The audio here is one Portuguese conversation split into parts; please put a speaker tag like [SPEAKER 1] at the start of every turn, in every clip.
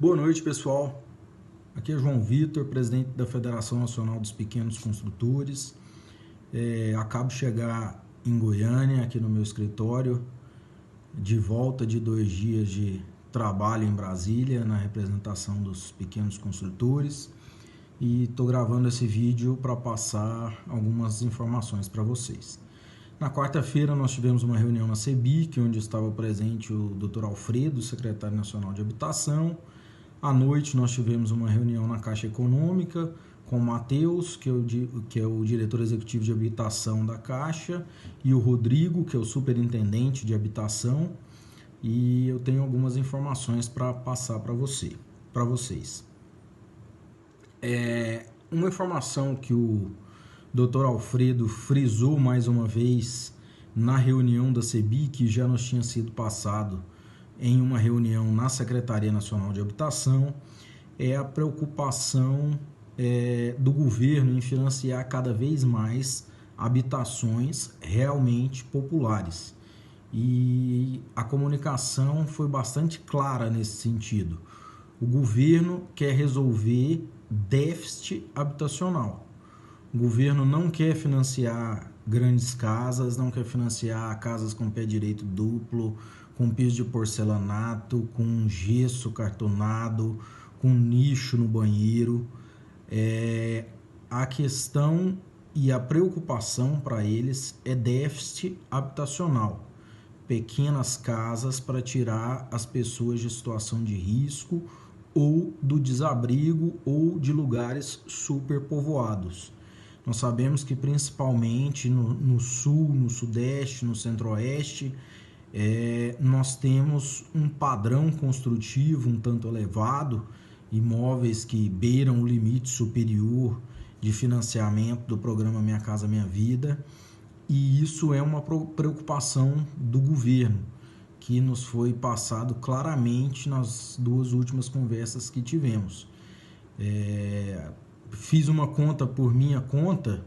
[SPEAKER 1] Boa noite, pessoal. Aqui é João Vitor, presidente da Federação Nacional dos Pequenos Construtores. Acabo de chegar em Goiânia, aqui no meu escritório, de volta de 2 dias de trabalho em Brasília, na representação dos pequenos construtores. E estou gravando esse vídeo para passar algumas informações para vocês. Na quarta-feira nós tivemos uma reunião na CEBIC, onde estava presente o Dr. Alfredo, secretário nacional de Habitação. À noite nós tivemos uma reunião na Caixa Econômica com o Matheus, que é o diretor executivo de habitação da Caixa, e o Rodrigo, que é o superintendente de habitação. E eu tenho algumas informações para passar para vocês. Uma informação que o Dr. Alfredo frisou mais uma vez na reunião da CEBIC, que já nos tinha sido passado em uma reunião na Secretaria Nacional de Habitação, é a preocupação do governo em financiar cada vez mais habitações realmente populares. E a comunicação foi bastante clara nesse sentido. O governo quer resolver déficit habitacional. O governo não quer financiar grandes casas, não quer financiar casas com pé direito duplo, com piso de porcelanato, com gesso cartonado, com nicho no banheiro. A questão e a preocupação para eles é déficit habitacional. Pequenas casas para tirar as pessoas de situação de risco ou do desabrigo ou de lugares superpovoados. Nós sabemos que principalmente no sul, no sudeste, no centro-oeste, nós temos um padrão construtivo um tanto elevado, imóveis que beiram o limite superior de financiamento do programa Minha Casa Minha Vida, e isso é uma preocupação do governo, que nos foi passado claramente nas 2 últimas conversas que tivemos. Fiz uma conta por minha conta,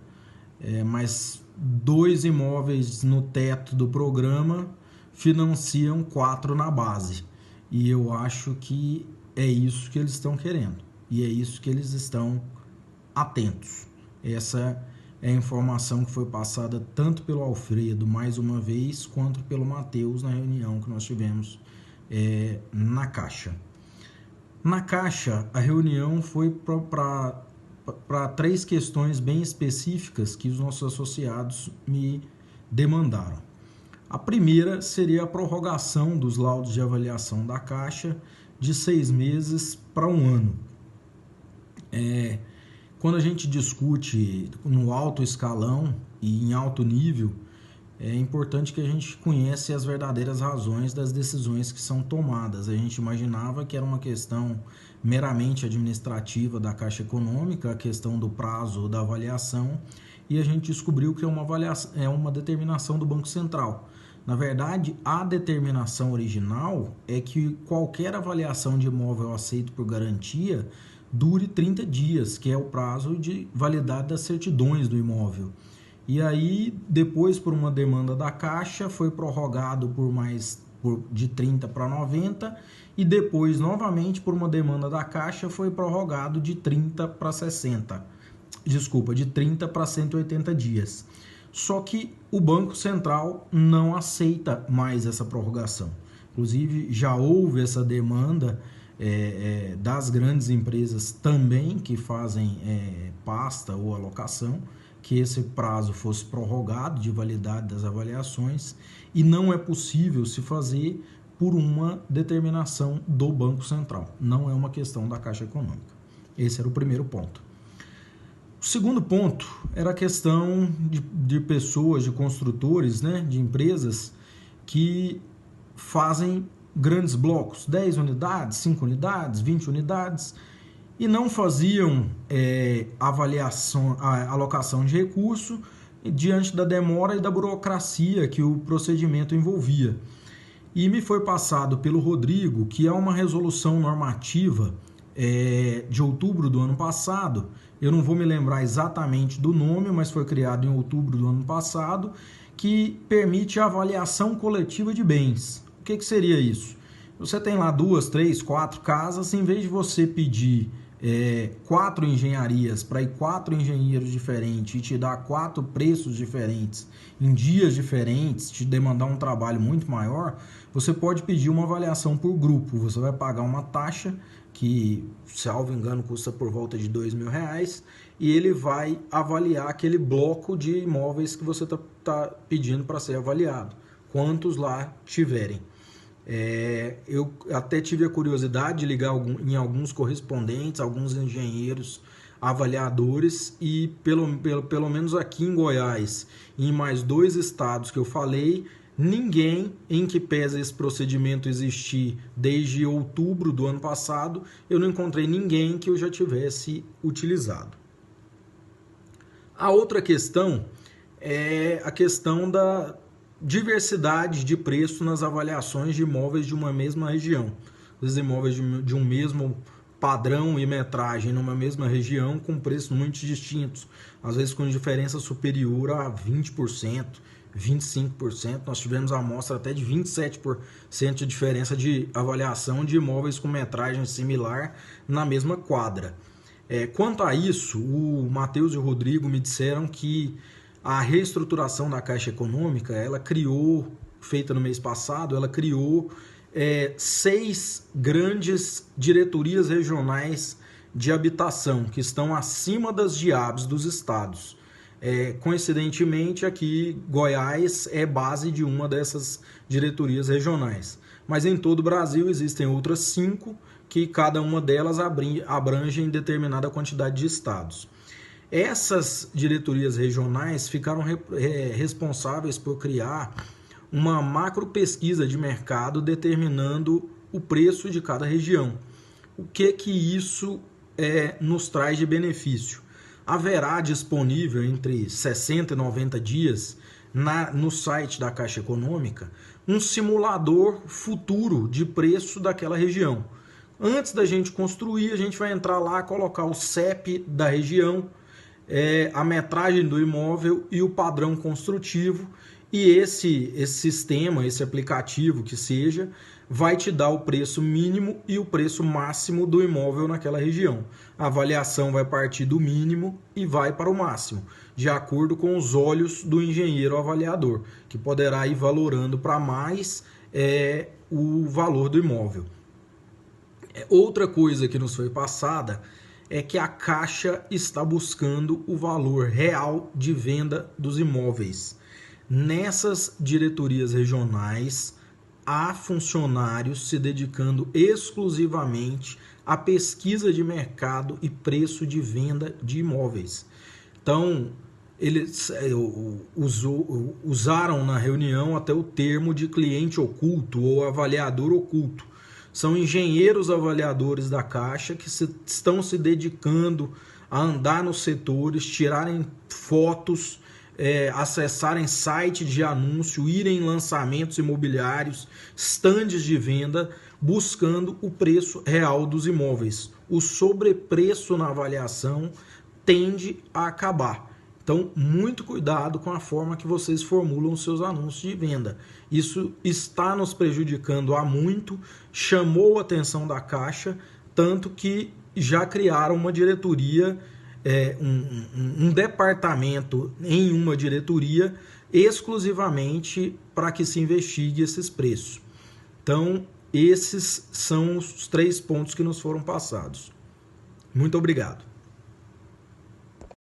[SPEAKER 1] mas 2 imóveis no teto do programa financiam 4 na base. E eu acho que é isso que eles estão querendo. E é isso que eles estão atentos. Essa é a informação que foi passada tanto pelo Alfredo, mais uma vez, quanto pelo Matheus na reunião que nós tivemos na Caixa. Na Caixa, a reunião foi para 3 questões bem específicas que os nossos associados me demandaram. A primeira seria a prorrogação dos laudos de avaliação da Caixa de 6 meses para 1 ano. Quando a gente discute no alto escalão e em alto nível, é importante que a gente conheça as verdadeiras razões das decisões que são tomadas. A gente imaginava que era uma questão meramente administrativa da Caixa Econômica, a questão do prazo da avaliação, e a gente descobriu que é uma determinação do Banco Central. Na verdade, a determinação original é que qualquer avaliação de imóvel aceito por garantia dure 30 dias, que é o prazo de validade das certidões do imóvel. E aí, depois, por uma demanda da Caixa, foi prorrogado de 30 para 90, e depois, novamente, por uma demanda da Caixa, foi prorrogado de 30 para 180 dias. Só que o Banco Central não aceita mais essa prorrogação. Inclusive, já houve essa demanda das grandes empresas também que fazem pasta ou alocação, que esse prazo fosse prorrogado de validade das avaliações, e não é possível se fazer por uma determinação do Banco Central. Não é uma questão da Caixa Econômica. Esse era o primeiro ponto. O segundo ponto era a questão de pessoas, de construtores, de empresas que fazem grandes blocos, 10 unidades, 5 unidades, 20 unidades, e não faziam alocação de recurso diante da demora e da burocracia que o procedimento envolvia. E me foi passado pelo Rodrigo que há uma resolução normativa de outubro do ano passado, eu não vou me lembrar exatamente do nome, mas foi criado em outubro do ano passado, que permite a avaliação coletiva de bens. O que seria isso? Você tem lá 2, 3, 4 casas, em vez de você pedir 4 engenharias para ir 4 engenheiros diferentes e te dar 4 preços diferentes em dias diferentes, te demandar um trabalho muito maior, você pode pedir uma avaliação por grupo. Você vai pagar uma taxa que, salvo engano, custa por volta de R$2.000 e ele vai avaliar aquele bloco de imóveis que você tá pedindo para ser avaliado, quantos lá tiverem. Eu até tive a curiosidade de ligar em alguns correspondentes, alguns engenheiros avaliadores, e pelo menos aqui em Goiás e em mais 2 estados que eu falei, ninguém, em que pese esse procedimento existir desde outubro do ano passado, eu não encontrei ninguém que eu já tivesse utilizado. A outra questão é a questão da diversidade de preço nas avaliações de imóveis de uma mesma região. Os imóveis de um mesmo padrão e metragem numa mesma região com preços muito distintos, às vezes com diferença superior a 20%, 25%. Nós tivemos a amostra até de 27% de diferença de avaliação de imóveis com metragem similar na mesma quadra. Quanto a isso, o Matheus e o Rodrigo me disseram que a reestruturação da Caixa Econômica, ela criou, feita no mês passado, ela criou 6 grandes diretorias regionais de habitação, que estão acima das DIABs dos estados. Coincidentemente, aqui Goiás é base de uma dessas diretorias regionais. Mas em todo o Brasil existem outras 5, que cada uma delas abrange determinada quantidade de estados. Essas diretorias regionais ficaram responsáveis por criar uma macro pesquisa de mercado determinando o preço de cada região. O que isso nos traz de benefício? Haverá disponível entre 60 e 90 dias no site da Caixa Econômica um simulador futuro de preço daquela região. Antes da gente construir, a gente vai entrar lá, colocar o CEP da região, a metragem do imóvel e o padrão construtivo, e esse sistema, esse aplicativo que seja, vai te dar o preço mínimo e o preço máximo do imóvel naquela região. A avaliação vai partir do mínimo e vai para o máximo, de acordo com os olhos do engenheiro avaliador, que poderá ir valorando para mais o valor do imóvel. Outra coisa que nos foi passada é que a Caixa está buscando o valor real de venda dos imóveis. Nessas diretorias regionais, há funcionários se dedicando exclusivamente à pesquisa de mercado e preço de venda de imóveis. Então, eles usaram na reunião até o termo de cliente oculto ou avaliador oculto. São engenheiros avaliadores da Caixa que estão se dedicando a andar nos setores, tirarem fotos, acessarem sites de anúncio, irem em lançamentos imobiliários, estandes de venda, buscando o preço real dos imóveis. O sobrepreço na avaliação tende a acabar. Então, muito cuidado com a forma que vocês formulam os seus anúncios de venda. Isso está nos prejudicando há muito, chamou a atenção da Caixa, tanto que já criaram uma diretoria, um departamento em uma diretoria exclusivamente para que se investigue esses preços. Então, esses são os 3 pontos que nos foram passados. Muito obrigado.